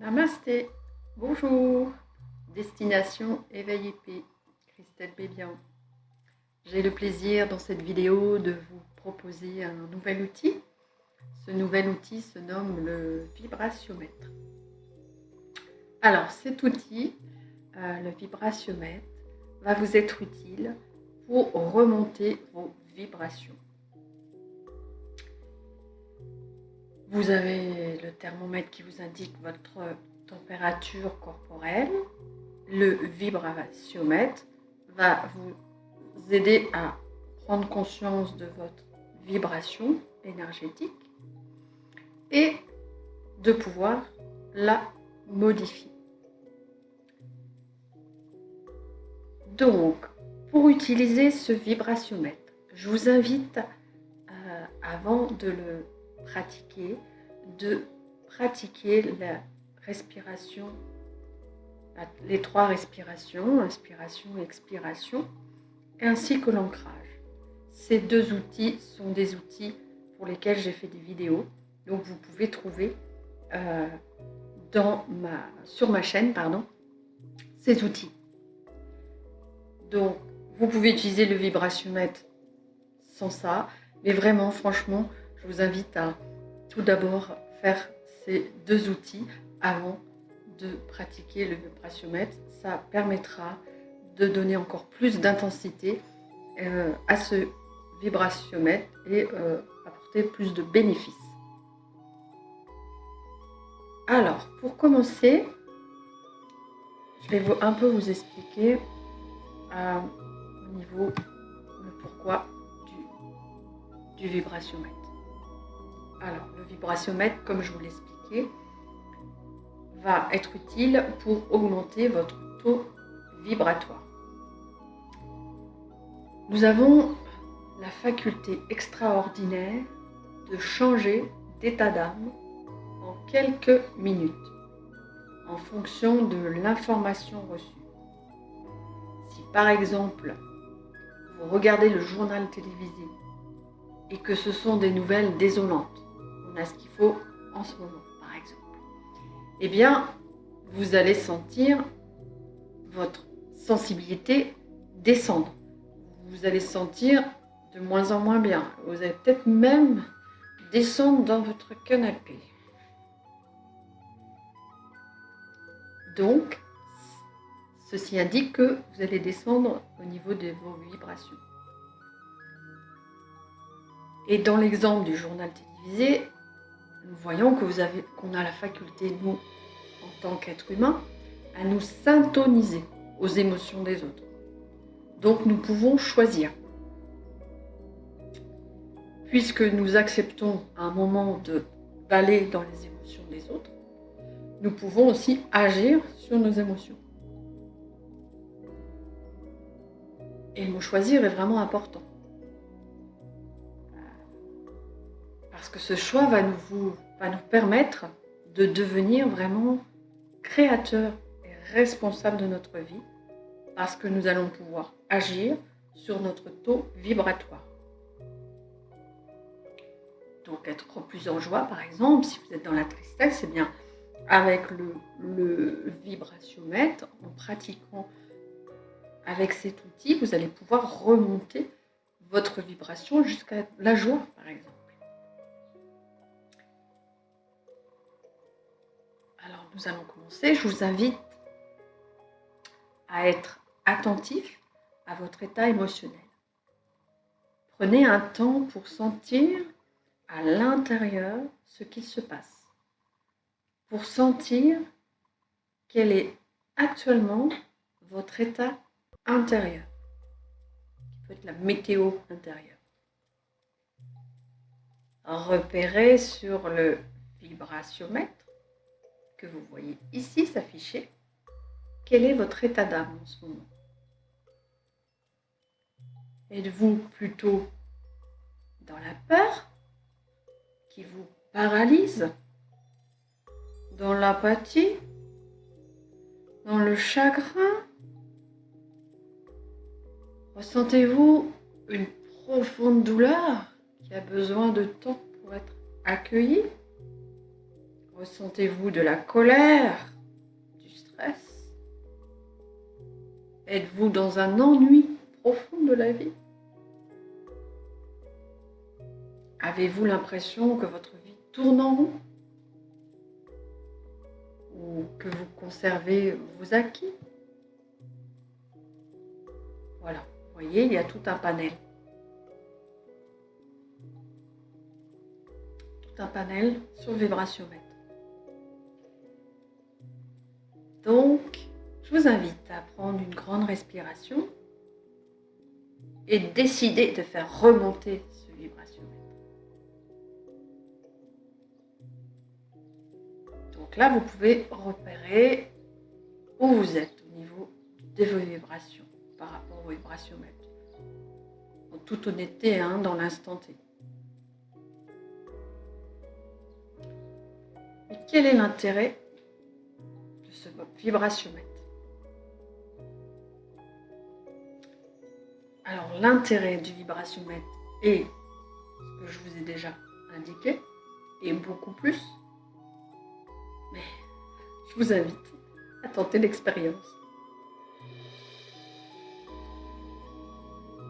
Namasté, bonjour, destination éveil épée, Christelle Bébian. J'ai le plaisir dans cette vidéo de vous proposer un nouvel outil. Ce nouvel outil se nomme le vibratiomètre. Alors cet outil, le vibratiomètre, va vous être utile pour remonter vos vibrations. Vous avez le thermomètre qui vous indique votre température corporelle. Le vibratiomètre va vous aider à prendre conscience de votre vibration énergétique et de pouvoir la modifier. Donc, pour utiliser ce vibratiomètre, je vous invite, avant de le pratiquer la respiration, les 3 respirations, inspiration, expiration, ainsi que l'ancrage. Ces 2 outils sont des outils pour lesquels j'ai fait des vidéos, donc vous pouvez trouver sur ma chaîne ces outils. Donc vous pouvez utiliser le vibratiomètre sans ça, mais vraiment franchement je vous invite à tout d'abord faire ces 2 outils avant de pratiquer le vibratiomètre. Ça permettra de donner encore plus d'intensité à ce vibratiomètre et apporter plus de bénéfices. Alors, pour commencer, je vais un peu vous expliquer au niveau le pourquoi du vibratiomètre. Alors, le vibratiomètre, comme je vous l'expliquais, va être utile pour augmenter votre taux vibratoire. Nous avons la faculté extraordinaire de changer d'état d'âme en quelques minutes, en fonction de l'information reçue. Si par exemple, vous regardez le journal télévisé et que ce sont des nouvelles désolantes, on a ce qu'il faut en ce moment par exemple, eh bien vous allez sentir votre sensibilité descendre, vous allez sentir de moins en moins bien, vous allez peut-être même descendre dans votre canapé. Donc ceci indique que vous allez descendre au niveau de vos vibrations. Et dans l'exemple du journal télévisé, nous voyons que qu'on a la faculté, nous, en tant qu'être humain, à nous syntoniser aux émotions des autres. Donc nous pouvons choisir. Puisque nous acceptons à un moment d'aller dans les émotions des autres, nous pouvons aussi agir sur nos émotions. Et le mot choisir est vraiment important. Parce que ce choix va nous permettre de devenir vraiment créateurs et responsables de notre vie, parce que nous allons pouvoir agir sur notre taux vibratoire. Donc être plus en joie, par exemple, si vous êtes dans la tristesse, eh bien avec le vibratiomètre, en pratiquant avec cet outil, vous allez pouvoir remonter votre vibration jusqu'à la joie, par exemple. Alors nous allons commencer. Je vous invite à être attentif à votre état émotionnel. Prenez un temps pour sentir à l'intérieur ce qu'il se passe, pour sentir quel est actuellement votre état intérieur, qui peut être la météo intérieure. Repérez sur le vibratiomètre que vous voyez ici s'afficher quel est votre état d'âme en ce moment. Êtes-vous plutôt dans la peur qui vous paralyse, dans l'apathie, dans le chagrin? Ressentez-vous une profonde douleur qui a besoin de temps pour être accueillie? Ressentez-vous de la colère, du stress? Êtes-vous dans un ennui profond de la vie? Avez-vous l'impression que votre vie tourne en rond? Ou que vous conservez vos acquis? Voilà, vous voyez, il y a tout un panel. Tout un panel sur le vibratiomètre. Donc, je vous invite à prendre une grande respiration et décider de faire remonter ce vibratiomètre. Donc là, vous pouvez repérer où vous êtes au niveau de vos vibrations par rapport au vibratiomètre. En toute honnêteté, dans l'instant T. Et quel est l'intérêt de ce vibratiomètre? Alors, l'intérêt du vibratiomètre est ce que je vous ai déjà indiqué, et beaucoup plus. Mais je vous invite à tenter l'expérience.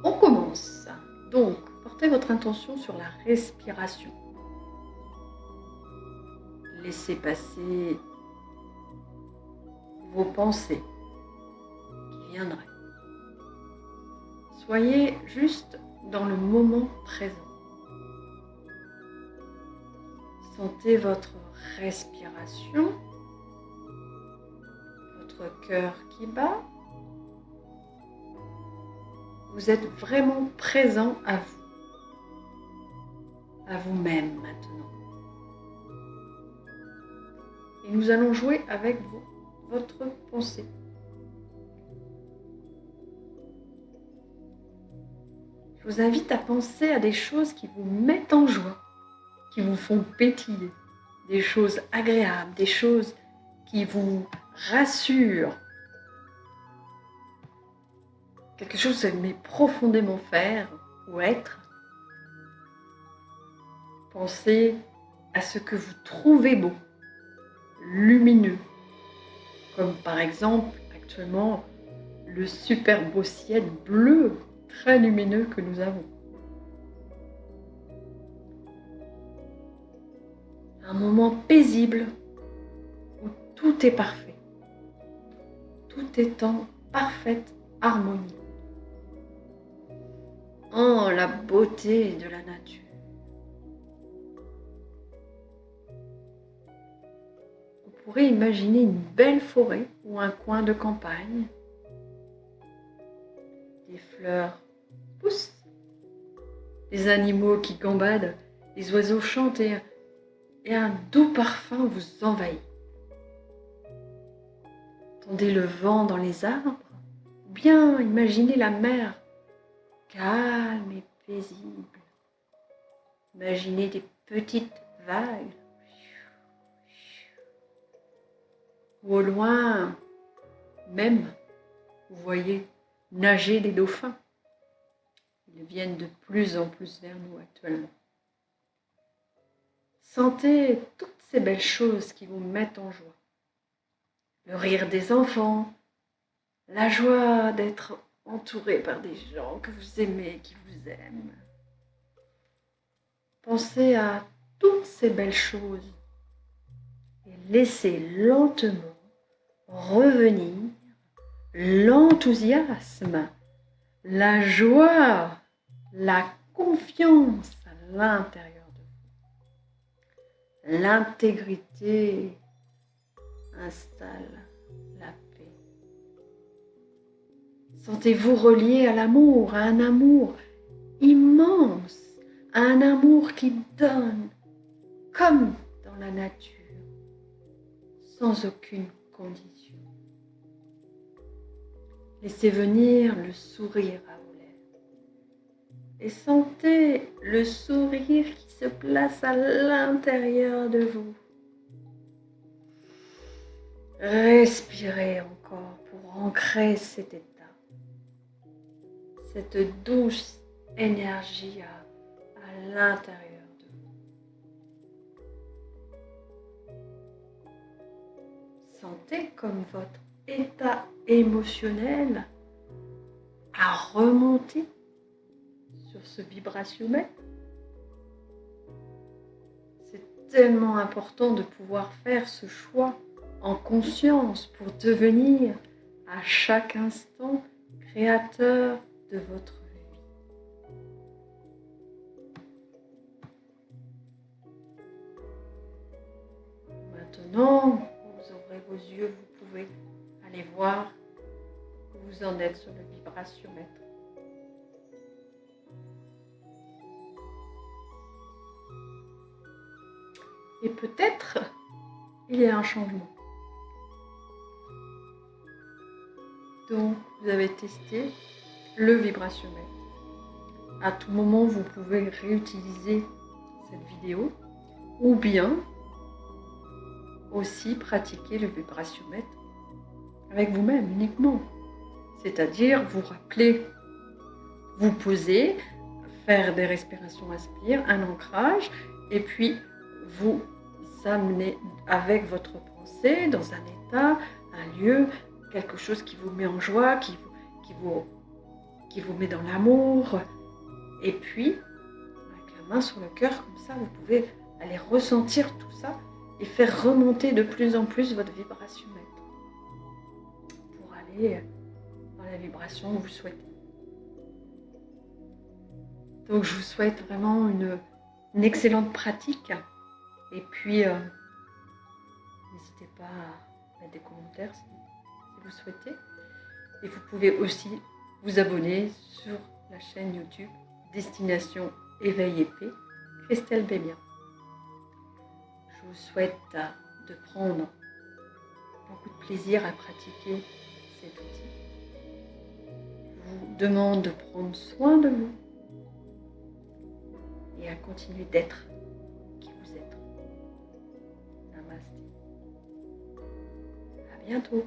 On commence. Donc, portez votre intention sur la respiration. Laissez passer vos pensées qui viendraient. Soyez juste dans le moment présent. Sentez votre respiration, votre cœur qui bat. Vous êtes vraiment présent à vous-même maintenant. Et nous allons jouer avec votre pensée. Je vous invite à penser à des choses qui vous mettent en joie, qui vous font pétiller, des choses agréables, des choses qui vous rassurent. Quelque chose que vous aimez profondément faire ou être. Pensez à ce que vous trouvez beau, lumineux, comme par exemple actuellement le super beau ciel bleu, très lumineux que nous avons. Un moment paisible où tout est parfait, tout est en parfaite harmonie. Oh, la beauté de la nature. Vous pourrez imaginer une belle forêt ou un coin de campagne. Des fleurs poussent, des animaux qui gambadent, des oiseaux chantent et un doux parfum vous envahit. Entendez le vent dans les arbres, ou bien imaginez la mer calme et paisible. Imaginez des petites vagues. Ou au loin, même, vous voyez nager des dauphins. Ils viennent de plus en plus vers nous actuellement. Sentez toutes ces belles choses qui vous mettent en joie. Le rire des enfants, la joie d'être entouré par des gens que vous aimez, qui vous aiment. Pensez à toutes ces belles choses et laissez lentement revenir l'enthousiasme, la joie, la confiance à l'intérieur de vous. L'intégrité installe la paix. Sentez-vous relié à l'amour, à un amour immense, à un amour qui donne comme dans la nature, sans aucune condition. Laissez venir le sourire à vos lèvres et sentez le sourire qui se place à l'intérieur de vous. Respirez encore pour ancrer cet état, cette douce énergie à l'intérieur de vous. sentez comme votre état émotionnel a remonté sur ce vibratiomètre. C'est tellement important de pouvoir faire ce choix en conscience pour devenir à chaque instant créateur de votre vie. Maintenant, vous ouvrez vos yeux, vous pouvez aller voir où vous en êtes sur le vibratiomètre. Et peut-être il y a un changement. Donc, vous avez testé le vibratiomètre. À tout moment, vous pouvez réutiliser cette vidéo ou bien aussi pratiquer le vibratiomètre avec vous-même uniquement. C'est-à-dire vous rappeler, vous poser, faire des respirations inspire, un ancrage et puis vous amener avec votre pensée dans un état, un lieu, quelque chose qui vous met en joie, qui vous met dans l'amour. Et puis, avec la main sur le cœur, comme ça, vous pouvez aller ressentir tout ça et faire remonter de plus en plus votre vibratiomètre pour aller dans la vibration que vous souhaitez. Donc, je vous souhaite vraiment une excellente pratique. Et puis, n'hésitez pas à mettre des commentaires si vous souhaitez. Et vous pouvez aussi vous abonner sur la chaîne YouTube Destination Éveil et Paix, Christelle Bémia. Je vous souhaite de prendre beaucoup de plaisir à pratiquer cet outil. Je vous demande de prendre soin de vous et à continuer d'être qui vous êtes. Namasté. À bientôt.